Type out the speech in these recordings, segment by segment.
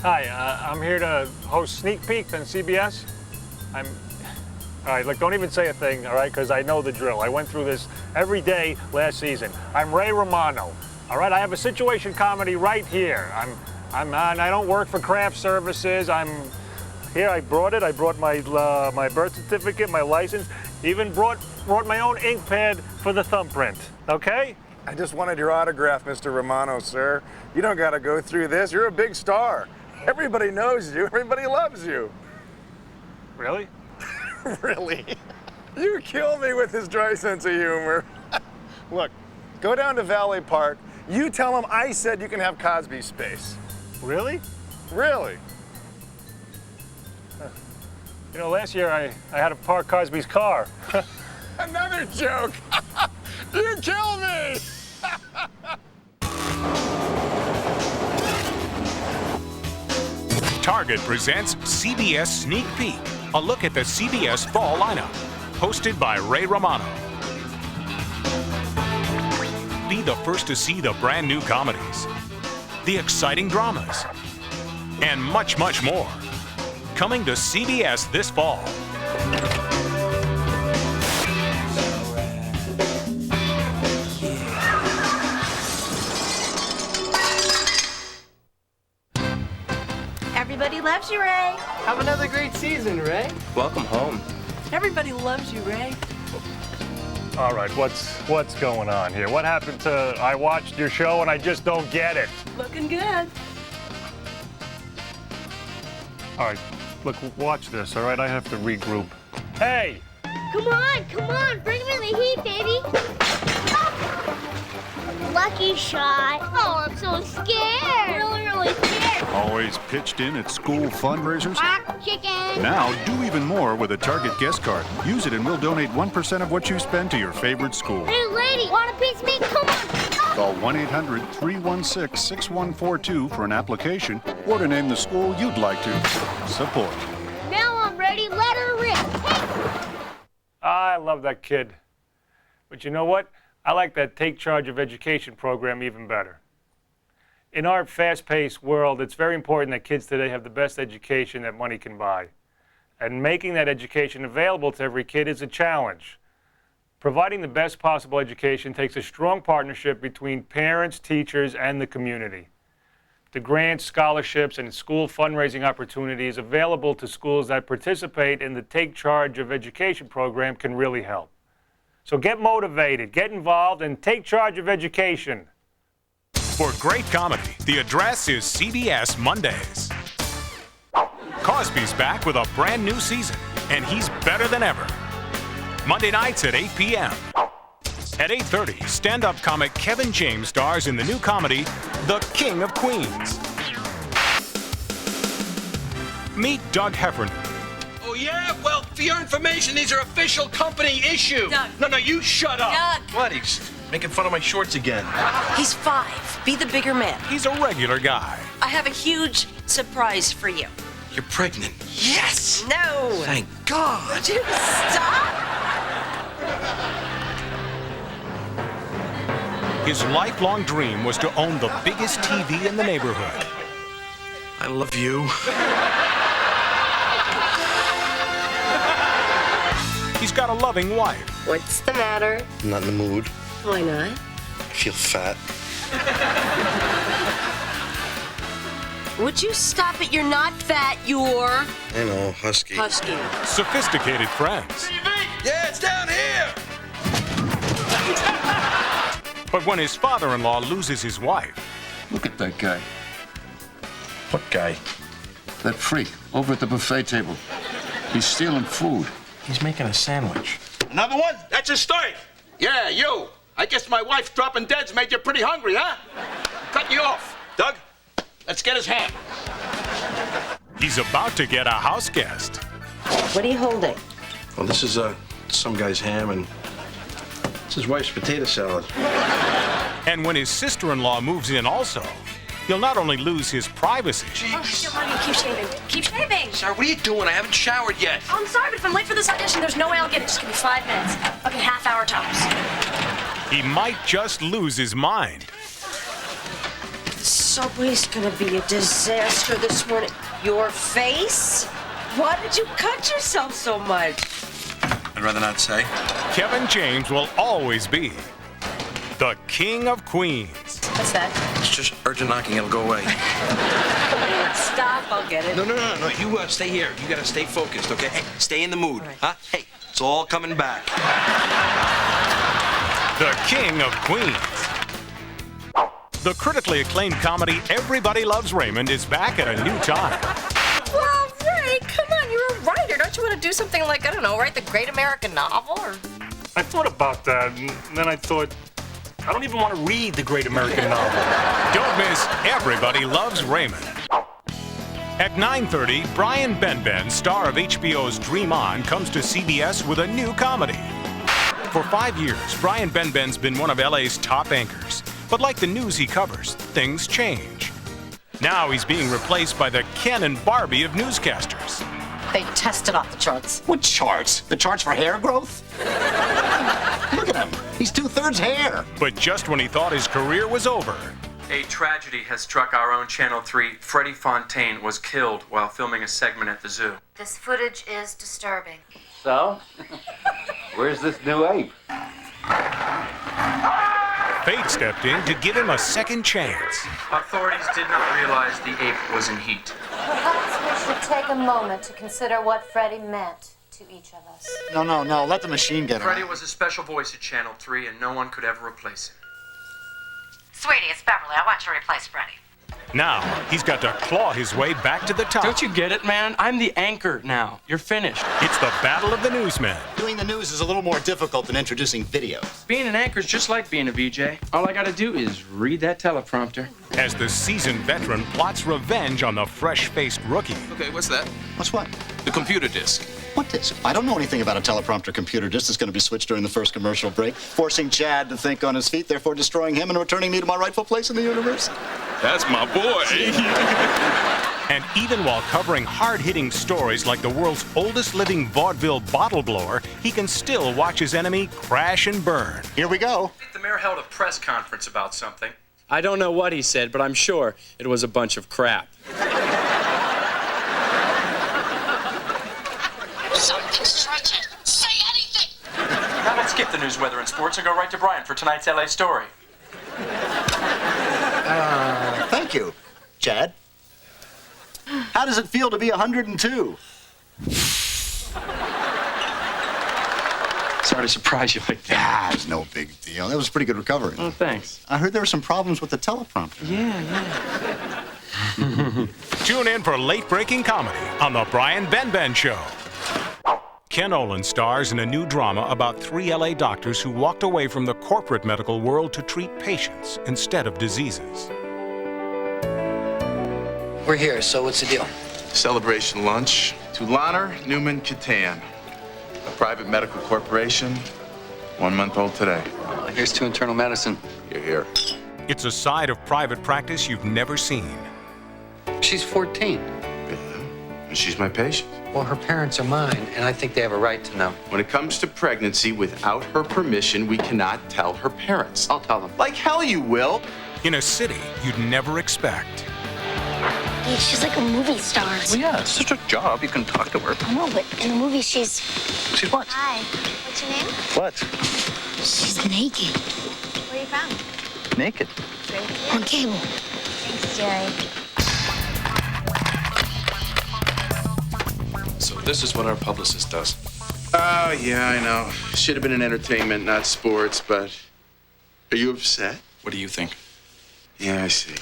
Hi, I'm here to host Sneak Peek on CBS. All right, look, don't even say a thing, all right, because I know the drill. I went through this every day last season. I'm Ray Romano, all right? I have a situation comedy right here. I don't work for craft services. I'm here, I brought it. I brought my birth certificate, my license, even brought my own ink pad for the thumbprint, okay? I just wanted your autograph, Mr. Romano, sir. You don't gotta go through this. You're a big star. Everybody knows you. Everybody loves you. Really? Really? You kill me with his dry sense of humor. Look, go down to Valley Park. You tell him I said you can have Cosby space. Really? Really? You know, last year I had to park Cosby's car. Another joke. You kill me. Target presents CBS Sneak Peek, a look at the CBS fall lineup, hosted by Ray Romano. Be the first to see the brand new comedies, the exciting dramas, and much, much more. Coming to CBS this fall. Everybody loves you, Ray. Have another great season, Ray. Welcome home. Everybody loves you, Ray. All right, what's going on here? What happened to I watched your show and I just don't get it? Looking good. All right, look, watch this, all right? I have to regroup. Hey! Come on, bring him in the heat, baby. Lucky shot. Oh, I'm so scared. Really scared. Always pitched in at school fundraisers? Quack, chicken. Now do even more with a Target guest card. Use it and we'll donate 1% of what you spend to your favorite school. Hey, lady, want a piece of me? Come on. Call 1-800-316-6142 for an application or to name the school you'd like to support. Now I'm ready. Let her rip. Hey. I love that kid. But you know what? I like that Take Charge of Education program even better. In our fast-paced world, it's very important that kids today have the best education that money can buy. And making that education available to every kid is a challenge. Providing the best possible education takes a strong partnership between parents, teachers, and the community. The grants, scholarships, and school fundraising opportunities available to schools that participate in the Take Charge of Education program can really help. So get motivated, get involved, and take charge of education. For great comedy, the address is CBS Mondays. Cosby's back with a brand new season, and he's better than ever. Monday nights at 8 p.m. At 8:30, stand-up comic Kevin James stars in the new comedy, The King of Queens. Meet Doug Heffernan. Oh, yeah? Well, for your information, these are official company issue. Doug. No, you shut up. Doug. What? He's making fun of my shorts again. He's 5. Be the bigger man. He's a regular guy. I have a huge surprise for you. You're pregnant. Yes! No. Thank God. Would you stop? His lifelong dream was to own the biggest TV in the neighborhood. I love you. He's got a loving wife. What's the matter? I'm not in the mood. Why not? I feel fat. Would you stop it? You're not fat. You're I know, husky. husky. Sophisticated friends. Yeah, it's down here! But when his father-in-law loses his wife, Look at that guy. What guy? That freak over at the buffet table. He's stealing food. He's making a sandwich. Another one? That's a start. Yeah, you. I guess my wife dropping dead's made you pretty hungry, huh? Cut you off. Doug, let's get his hand. he's about to get a house guest. What are you holding? Well, this is some guy's ham, and it's his wife's potato salad. And when his sister-in-law moves in also, he'll not only lose his privacy. Oh, keep shaving. Keep shaving. Sarah, what are you doing? I haven't showered yet. Oh, I'm sorry, but if I'm late for this audition, there's no way I'll get it. Just give me 5 minutes. Okay, half-hour tops. He might just lose his mind. subway's gonna be a disaster this morning. Your face? Why did you cut yourself so much? I'd rather not say. Kevin James will always be the King of Queens. What's that? It's just urgent knocking. It'll go away. Stop, I'll get it. No. You stay here. You gotta stay focused, okay? Hey, stay in the mood, All right. huh? Hey, it's all coming back. The King of Queens. The critically acclaimed comedy Everybody Loves Raymond is back at a new time. Well, Ray, come on, you're a writer. Don't you want to do something like, I don't know, write the great American novel? Or I thought about that, and then I thought, I don't even want to read the great American novel. Don't miss Everybody Loves Raymond. At 9:30, Brian Benben, star of HBO's Dream On, comes to CBS with a new comedy. For 5 years, Brian Benben's been one of LA's top anchors. But like the news he covers, things change. Now he's being replaced by the Ken and Barbie of newscasters. they tested off the charts. What charts? The charts for hair growth? Look at him. He's 2/3 hair. But just when he thought his career was over, a tragedy has struck our own Channel 3. Freddie Fontaine was killed while filming a segment at the zoo. This footage is disturbing. So? Where's this new ape? fate stepped in to give him a second chance. Authorities did not realize the ape was in heat. Perhaps we should take a moment to consider what Freddie meant to each of us. No. Let the machine get him. Freddie was a special voice at Channel 3, and no one could ever replace him. Sweetie, it's Beverly. I want you to replace Freddie. Now, he's got to claw his way back to the top. Don't you get it, man? I'm the anchor now. You're finished. It's the battle of the newsmen. Doing the news is a little more difficult than introducing videos. Being an anchor is just like being a VJ. All I gotta do is read that teleprompter. As the seasoned veteran plots revenge on the fresh-faced rookie. Okay, what's that? What's what? The computer disc. What disc? I don't know anything about a teleprompter computer disc that's going to be switched during the first commercial break, forcing Chad to think on his feet, therefore destroying him and returning me to my rightful place in the universe. That's my boy. And even while covering hard-hitting stories like the world's oldest living vaudeville bottle blower, he can still watch his enemy crash and burn. Here we go. The mayor held a press conference about something. I don't know what he said, but I'm sure it was a bunch of crap. Something's stretching. Say anything. Now let's skip the news, weather, and sports and go right to Brian for tonight's LA story. Thank you, Chad. How does it feel to be 102? Sorry to surprise you like that. Ah, it's no big deal. That was a pretty good recovery. Oh, thanks. I heard there were some problems with the teleprompter. Yeah. Tune in for late-breaking comedy on The Brian Benben Show. Ken Olin stars in a new drama about 3 LA doctors who walked away from the corporate medical world to treat patients instead of diseases. We're here, so what's the deal? Celebration lunch to Lanner Newman Catan, a private medical corporation, 1 month old today. Here's to internal medicine. You're here. It's a side of private practice you've never seen. She's 14. And she's my patient. Well, her parents are mine, and I think they have a right to know. When it comes to pregnancy, without her permission, we cannot tell her parents. I'll tell them. Like hell you will. In a city you'd never expect. Yeah, she's like a movie star. Well, yeah, it's just a job. You can talk to her. I know, but in the movie, she's... She's what? Hi. What's your name? What? She's naked. Where are you from? Naked. On cable. Thanks, Jerry. So this is what our publicist does. Oh, yeah, I know. Should have been in entertainment, not sports, but... Are you upset? What do you think? Yeah, I see.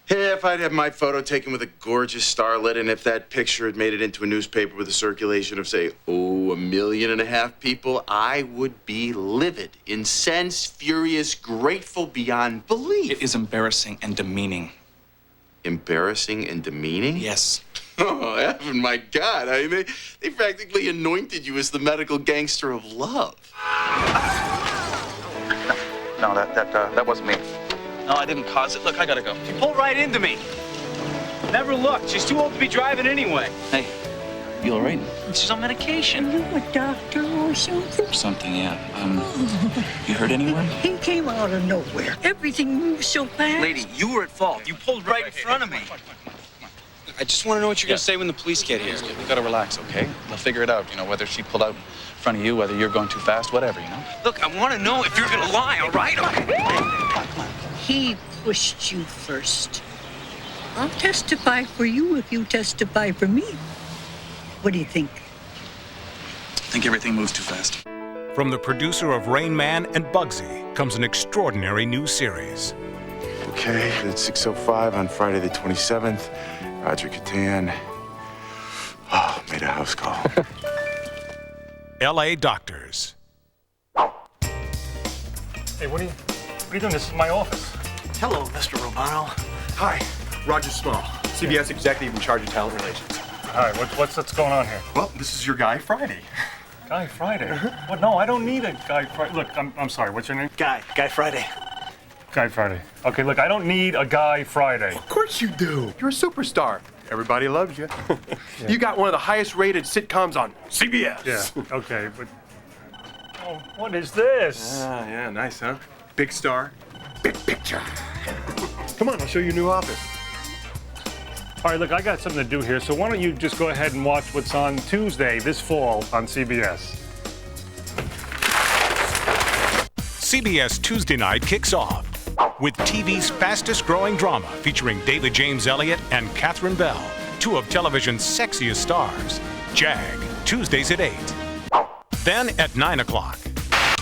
Hey, if I'd had my photo taken with a gorgeous starlet, and if that picture had made it into a newspaper with a circulation of, say, 1.5 million people, I would be livid, incensed, furious, grateful beyond belief. It is embarrassing and demeaning. Embarrassing and demeaning? Yes. Oh, heaven, my God. I mean, they practically anointed you as the medical gangster of love. No, that wasn't me. No, I didn't cause it. Look, I gotta go. She pulled right into me. Never looked. She's too old to be driving anyway. Hey, You all right? She's on medication. Are you a doctor or something? Something, yeah. You hurt anyone? He came out of nowhere. Everything moves so fast. Lady, you were at fault. You pulled right in front of me. I just want to know what you're going to say when the police get here. You gotta relax, okay? They'll figure it out, whether she pulled out in front of you, whether you're going too fast, whatever, Look, I want to know if you're going to lie, all right? He pushed you first. I'll testify for you if you testify for me. What do you think? I think everything moves too fast. From the producer of Rain Man and Bugsy comes an extraordinary new series. Okay, it's 6:05 on Friday the 27th. Roger Catan. Oh, made a house call. L.A. Doctors. Hey, what are you doing? This is my office. Hello, Mr. Romano. Hi, Roger Small, CBS executive in charge of talent relations. Hi, what's going on here? Well, this is your guy, Friday. Guy Friday? What? No, I don't need a Guy Friday. Look, I'm sorry, what's your name? Guy Friday. Guy Friday. Okay, look, I don't need a Guy Friday. Of course you do. You're a superstar. Everybody loves you. Yeah. You got one of the highest rated sitcoms on CBS. Yeah, okay, but... Oh, what is this? Yeah, nice, huh? Big star, big picture. Come on, I'll show you a new office. All right, look, I got something to do here, so why don't you just go ahead and watch what's on Tuesday this fall on CBS. CBS Tuesday night kicks off with TV's fastest-growing drama featuring David James Elliott and Catherine Bell, two of television's sexiest stars. Jag, Tuesdays at 8. Then at 9 o'clock,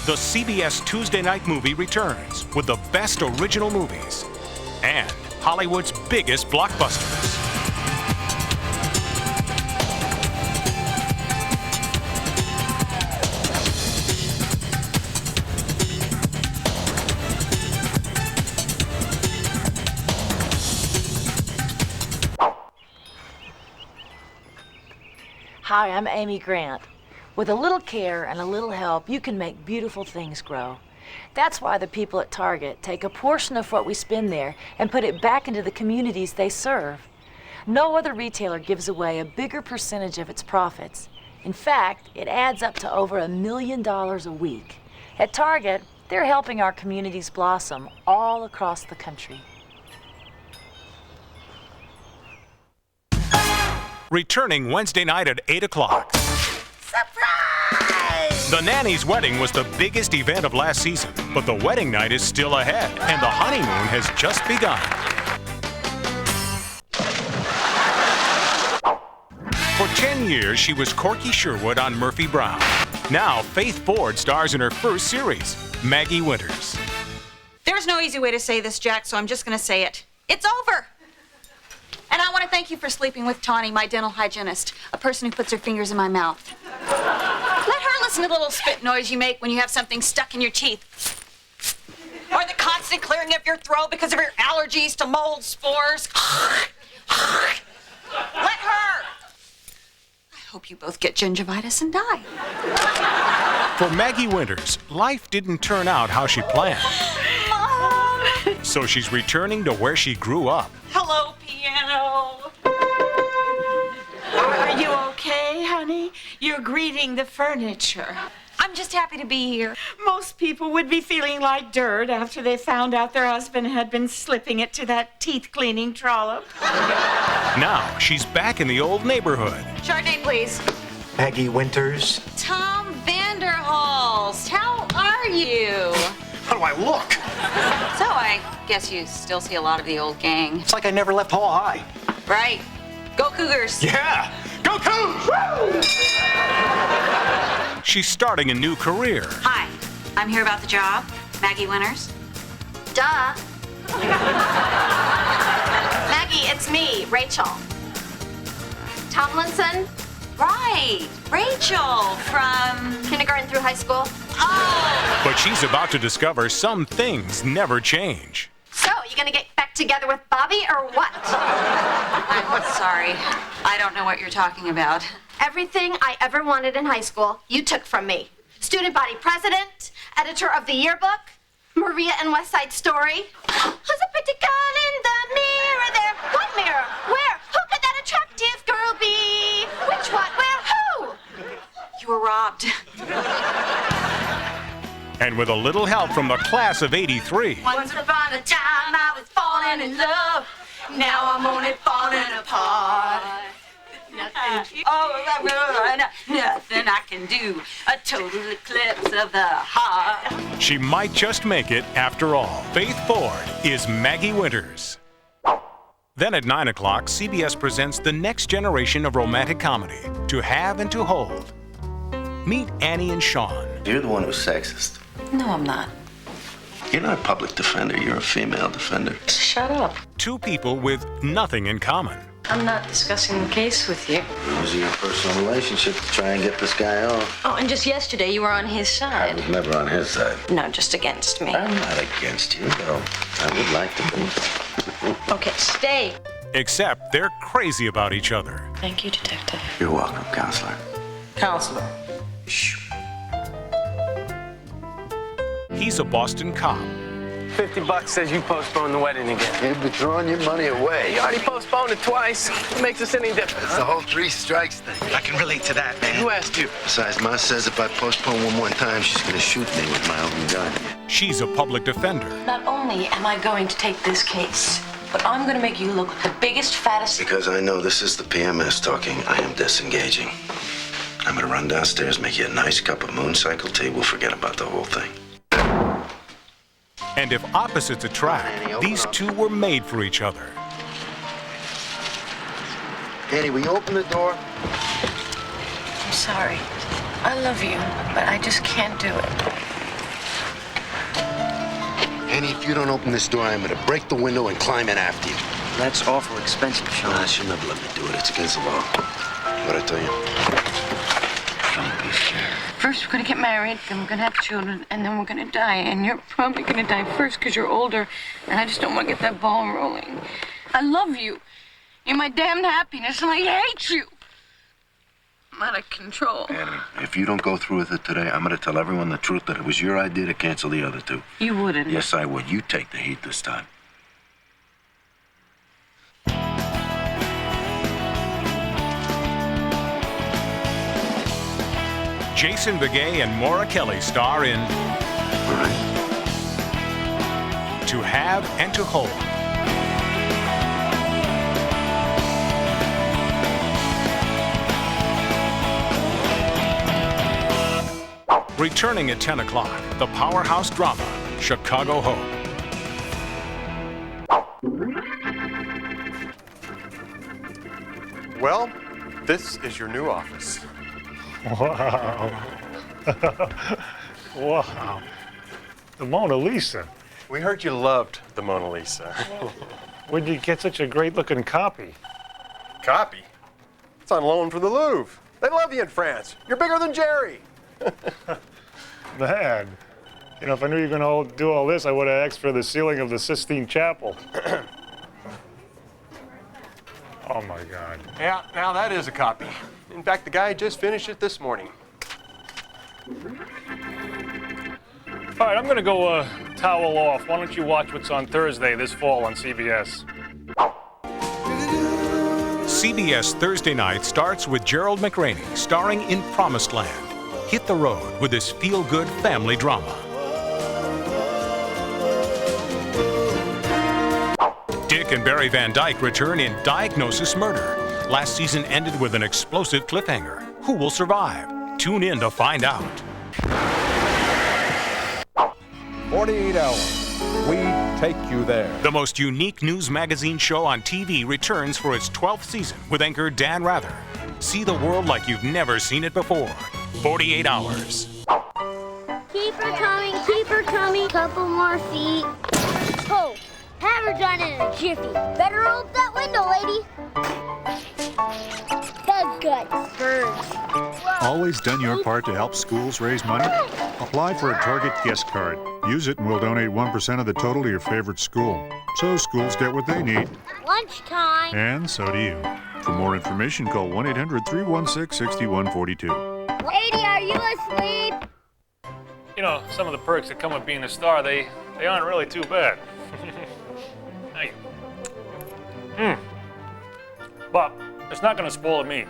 the CBS Tuesday Night Movie returns with the best original movies and Hollywood's biggest blockbusters. Hi, I'm Amy Grant. With a little care and a little help, you can make beautiful things grow. That's why the people at Target take a portion of what we spend there and put it back into the communities they serve. No other retailer gives away a bigger percentage of its profits. In fact, it adds up to over $1 million a week. At Target, they're helping our communities blossom all across the country. Returning Wednesday night at 8 o'clock. Surprise! The nanny's wedding was the biggest event of last season, but the wedding night is still ahead, and the honeymoon has just begun. For 10 years, she was Corky Sherwood on Murphy Brown. Now, Faith Ford stars in her first series, Maggie Winters. There's no easy way to say this, Jack, so I'm just going to say it. It's over! And I want to thank you for sleeping with Tawny, my dental hygienist, a person who puts her fingers in my mouth. Let her listen to the little spit noise you make when you have something stuck in your teeth. Or the constant clearing of your throat because of your allergies to mold spores. Let her! I hope you both get gingivitis and die. For Maggie Winters, life didn't turn out how she planned. Mom! So she's returning to where she grew up. Hello, piano. Are you okay, honey? You're greeting the furniture. I'm just happy to be here. Most people would be feeling like dirt after they found out their husband had been slipping it to that teeth-cleaning trollop. Now she's back in the old neighborhood. Chardonnay, please. Maggie Winters. Tom Vanderhulst, how are you? How do I look? So I guess you still see a lot of the old gang. It's like I never left Hall High. Right. Go Cougars. Yeah! Go Cougs! She's starting a new career. Hi, I'm here about the job. Maggie Winters. Duh. Maggie, it's me, Rachel. Tomlinson? Right, Rachel from... Kindergarten through high school. Oh! But she's about to discover some things never change. So, you gonna get back together with Bobby or what? I'm sorry. I don't know what you're talking about. Everything I ever wanted in high school, you took from me. Student body president, editor of the yearbook, Maria and West Side Story. Who's a pretty girl in the mirror there? What mirror? Where? Who could that attractive girl be? Which what? Where? were robbed. And with a little help from the class of '83, Once upon a time I was falling in love. Now I'm only falling apart. Nothing I can do. A total eclipse of the heart. she might just make it after all. Faith Ford is Maggie Winters. Then at 9 o'clock, CBS presents the next generation of romantic comedy, To Have and to Hold. Meet Annie and Sean. You're the one who's sexist. No, I'm not. You're not a public defender. You're a female defender. Shut up. Two people with nothing in common. I'm not discussing the case with you. Using your personal relationship to try and get this guy off. Oh, and just yesterday you were on his I side. was never on his side. No, just against me. I'm not against you, though. I would like to be. Okay, stay. Except they're crazy about each other. Thank you, Detective. You're welcome, counselor. Counselor. He's a Boston cop. $50 says you postponed the wedding again. You've been throwing your money away. You already postponed it twice. What makes us any difference? It's the whole 3 strikes thing. I can relate to that, man. Who asked you? Besides, Ma says if I postpone one more time, she's gonna shoot me with my own gun. She's a public defender. Not only am I going to take this case, but I'm going to make you look like the biggest, fattest... Because I know this is the PMS talking, I am disengaging. I'm gonna run downstairs, make you a nice cup of mooncycle tea. We'll forget about the whole thing. And if opposites attract, these two were made for each other. Annie, will you open the door? I'm sorry. I love you, but I just can't do it. Annie, if you don't open this door, I'm gonna break the window and climb in after you. That's awful expensive, Sean. Nah, she'll never let me do it. It's against the law. What'd I tell you? Don't be scared. First, we're going to get married, then we're going to have children, and then we're going to die. And you're probably going to die first because you're older, and I just don't want to get that ball rolling. I love you. You're my damned happiness, and I hate you. I'm out of control. Annie, if you don't go through with it today, I'm gonna tell everyone the truth that it was your idea to cancel the other two. You wouldn't. Yes, I would. You take the heat this time. Jason Begay and Maura Kelly star in To Have and to Hold. Returning at 10 o'clock, the powerhouse drama, Chicago Hope. Well, this is your new office. Wow. Wow. The Mona Lisa. We heard you loved the Mona Lisa. Where'd you get such a great looking copy? Copy? It's on loan from the Louvre. They love you in France. You're bigger than Jerry. Man, you know, if I knew you were going to do all this, I would have asked for the ceiling of the Sistine Chapel. Oh my God. Yeah, now that is a copy. In fact, the guy just finished it this morning. All right, I'm going to go towel off. Why don't you watch what's on Thursday this fall on CBS? CBS Thursday night starts with Gerald McRaney starring in Promised Land. Hit the road with this feel-good family drama. Dick and Barry Van Dyke return in Diagnosis Murder. Last season ended with an explosive cliffhanger. Who will survive? Tune in to find out. 48 hours. We take you there. The most unique news magazine show on TV returns for its 12th season with anchor Dan Rather. See the world like you've never seen it before. 48 hours. Keep her coming, couple more feet. Oh, have her done in a jiffy. Better open that window, lady. Bug guts, birds. Always done your part to help schools raise money? Apply for a Target guest card. Use it and we'll donate 1% of the total to your favorite school. So schools get what they need. Lunchtime. And so do you. For more information, call 1-800-316-6142. Lady, are you asleep? You know, some of the perks that come with being a star, they aren't really too bad. Hey. But it's not going to spoil me.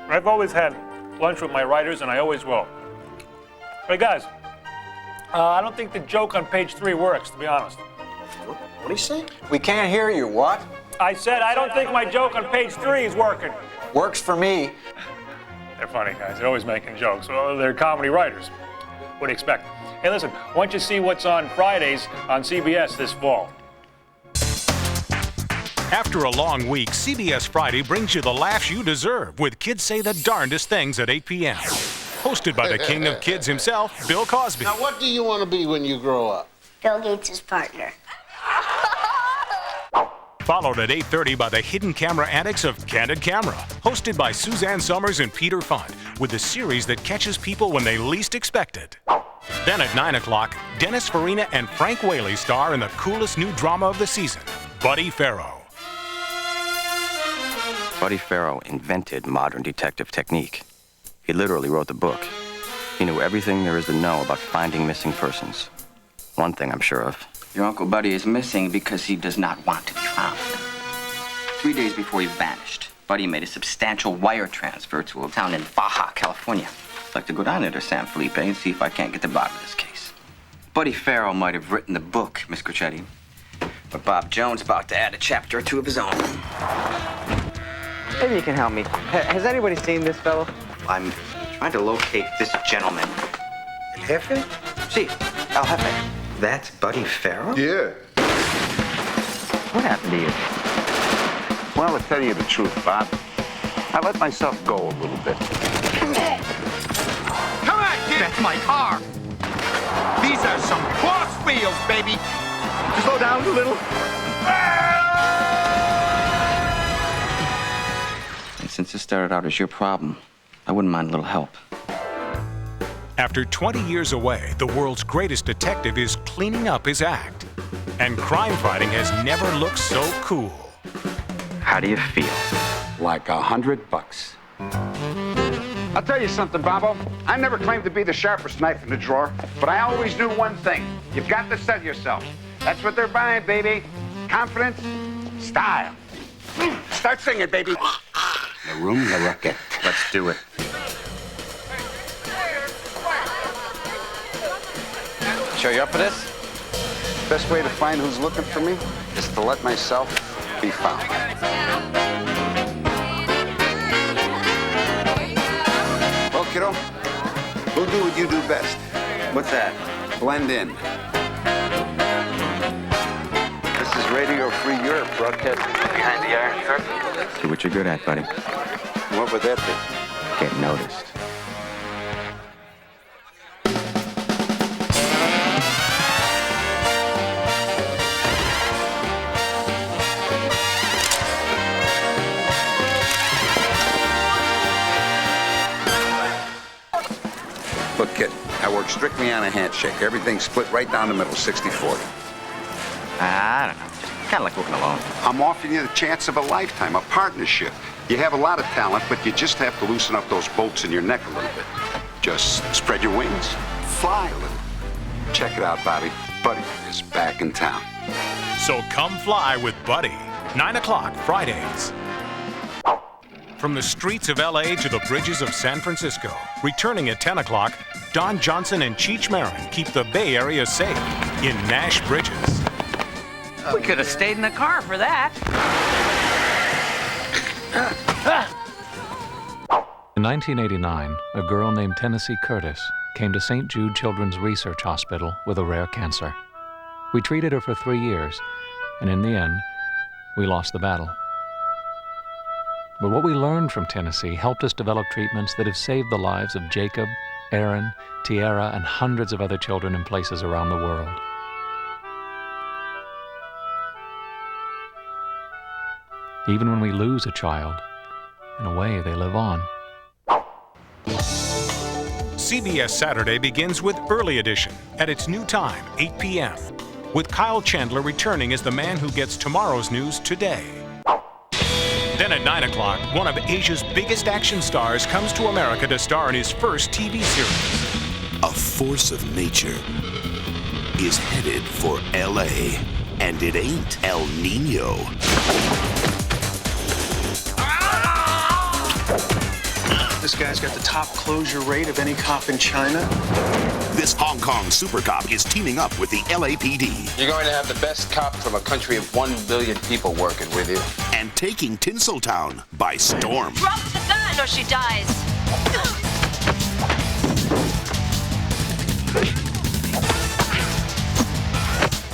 I've always had lunch with my writers, and I always will. Hey, guys, I don't think the joke on page 3 works, to be honest. What do you say? We can't hear you. What? I said I don't think my joke on page 3 is working. Works for me. They're funny guys. They're always making jokes. Well, they're comedy writers. What do you expect? Hey, listen, why don't you see what's on Fridays on CBS this fall? After a long week, CBS Friday brings you the laughs you deserve with Kids Say the Darndest Things at 8 p.m. Hosted by the king of kids himself, Bill Cosby. Now, what do you want to be when you grow up? Bill Gates' partner. Followed at 8:30 by the hidden camera antics of Candid Camera, hosted by Suzanne Summers and Peter Font, with the series that catches people when they least expect it. Then at 9 o'clock, Dennis Farina and Frank Whaley star in the coolest new drama of the season, Buddy Faro. Buddy Faro invented modern detective technique. He literally wrote the book. He knew everything there is to know about finding missing persons. One thing I'm sure of. Your Uncle Buddy is missing because he does not want to be found. 3 days before he vanished, Buddy made a substantial wire transfer to a town in Baja, California. I'd like to go down there to San Felipe and see if I can't get to the bottom of this case. Buddy Faro might have written the book, Miss Crucetti, but Bob Jones about to add a chapter or 2 of his own. Maybe you can help me. Has anybody seen this fellow? I'm trying to locate this gentleman. El Jefe? See, El Jefe. That's Buddy Faro? Yeah. What happened to you? Well, to tell you the truth, Bob, I let myself go a little bit. Come on, kid! That's my car! These are some boss wheels, baby! Slow down a little. And since this started out as your problem, I wouldn't mind a little help. After 20 years away, the world's greatest detective is cleaning up his act. And crime fighting has never looked so cool. How do you feel? Like $100. I'll tell you something, Bobo. I never claimed to be the sharpest knife in the drawer, but I always knew one thing. You've got to sell yourself. That's what they're buying, baby. Confidence, style. Start singing, baby. The room, the rocket. Let's do it. Sure you up for this? Best way to find who's looking for me is to let myself be found. Well, kiddo, we'll do what you do best. What's that? Blend in. This is Radio Free Europe, broadcasting behind the Iron Curtain. Do what you're good at, buddy. What would that be? Get noticed. Look, kid, I work strictly on a handshake. Everything's split right down the middle, 60-40. I don't know. Just kind of like working alone. I'm offering you the chance of a lifetime, a partnership. You have a lot of talent, but you just have to loosen up those bolts in your neck a little bit. Just spread your wings, fly a little. Check it out, Bobby. Buddy is back in town. So come fly with Buddy. 9 o'clock Fridays. From the streets of LA to the bridges of San Francisco, returning at 10 o'clock, Don Johnson and Cheech Marin keep the Bay Area safe in Nash Bridges. We could have stayed in the car for that. In 1989, a girl named Tennessee Curtis came to St. Jude Children's Research Hospital with a rare cancer. We treated her for 3 years, and in the end, we lost the battle. But what we learned from Tennessee helped us develop treatments that have saved the lives of Jacob, Aaron, Tiara, and hundreds of other children in places around the world. Even when we lose a child, in a way, they live on. CBS Saturday begins with Early Edition at its new time, 8 p.m., with Kyle Chandler returning as the man who gets tomorrow's news today. Then at 9 o'clock, one of Asia's biggest action stars comes to America to star in his first TV series. A force of nature is headed for L.A., and it ain't El Nino. This this guy's got the top closure rate of any cop in China. This Hong Kong super cop is teaming up with the LAPD. You're going to have the best cop from a country of 1 billion people working with you. And taking Tinseltown by storm. Drop the gun or she dies.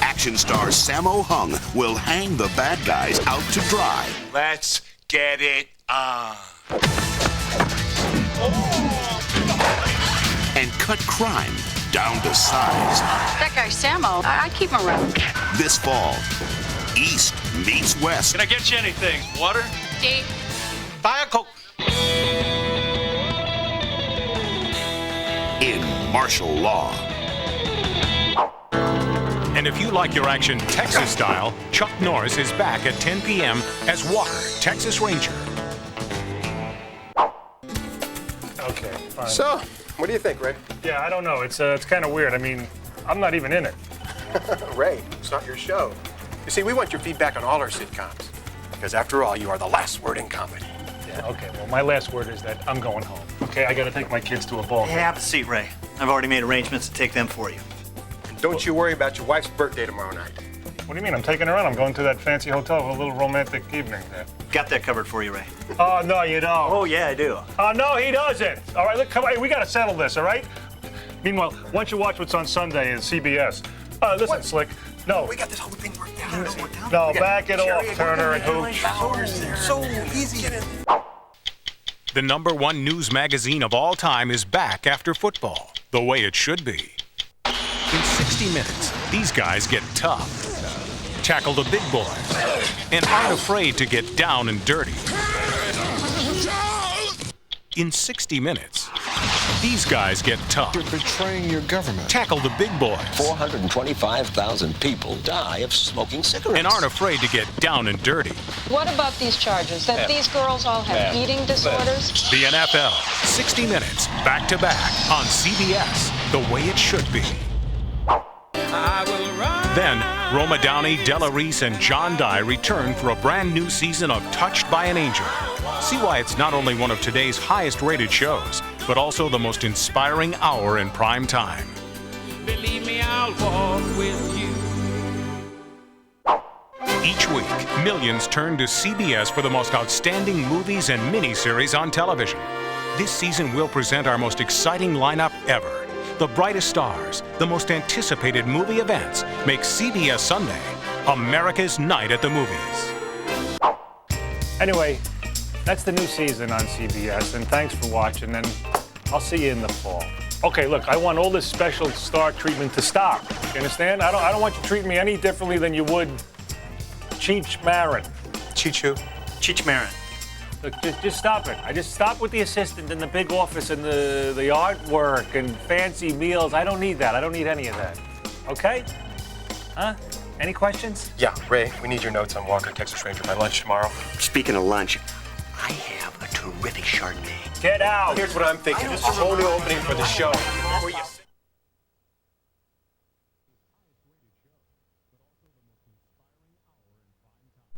Action star Sammo Hung will hang the bad guys out to dry. Let's get it on. And cut crime down to size. That guy, Sammo, I keep him around. This fall, East meets West. Can I get you anything? Water? Tea. Buy a Coke. In martial law. And if you like your action Texas style, Chuck Norris is back at 10 p.m. as Walker, Texas Ranger. Okay, fine. So, what do you think, Ray? Yeah, I don't know. It's kind of weird. I mean, I'm not even in it. Ray, it's not your show. You see, we want your feedback on all our sitcoms. Because after all, you are the last word in comedy. Yeah, okay. Well, my last word is that I'm going home. Okay, I got to take my kids to a ball game. Have a seat, Ray. I've already made arrangements to take them for you. And don't you worry about your wife's birthday tomorrow night. What do you mean? I'm taking her out. I'm going to that fancy hotel for a little romantic evening there. Got that covered for you, Ray. Oh, no, you don't. Oh, yeah, I do. Oh, no, he doesn't. All right, look, come on. We got to settle this, all right? Meanwhile, why don't you watch what's on Sunday in CBS? Listen, What? Slick. No. We got this whole thing worked out. No, back it off, Turner and Hooch. So easy. The #1 news magazine of all time is back after football, the way it should be. In 60 minutes, these guys get tough, tackle the big boys, and aren't afraid to get down and dirty. In 60 minutes, these guys get tough. You're betraying your government. Tackle the big boys. 425,000 people die of smoking cigarettes. And aren't afraid to get down and dirty. What about these charges? That these girls all have eating disorders? The NFL, 60 minutes, back to back, on CBS, the way it should be. Then, Roma Downey, Della Reese, and John Dye return for a brand new season of Touched by an Angel. See why it's not only one of today's highest-rated shows, but also the most inspiring hour in prime time. Believe me, I'll walk with you. Each week, millions turn to CBS for the most outstanding movies and miniseries on television. This season we'll present our most exciting lineup ever. The brightest stars, the most anticipated movie events make CBS Sunday America's Night at the Movies. Anyway, that's the new season on CBS, and thanks for watching, and I'll see you in the fall. Okay, look, I want all this special star treatment to stop. You understand? I don't want you treating me any differently than you would Cheech Marin. Cheech who? Cheech Marin. Look, just stop it. I just stop with the assistant in the big office and the artwork and fancy meals. I don't need that. I don't need any of that. Okay? Huh? Any questions? Yeah, Ray, we need your notes on Walker, Texas Ranger by lunch tomorrow. Speaking of lunch, I have a terrific Chardonnay. Get out! Here's what I'm thinking. This is a whole new opening for the show.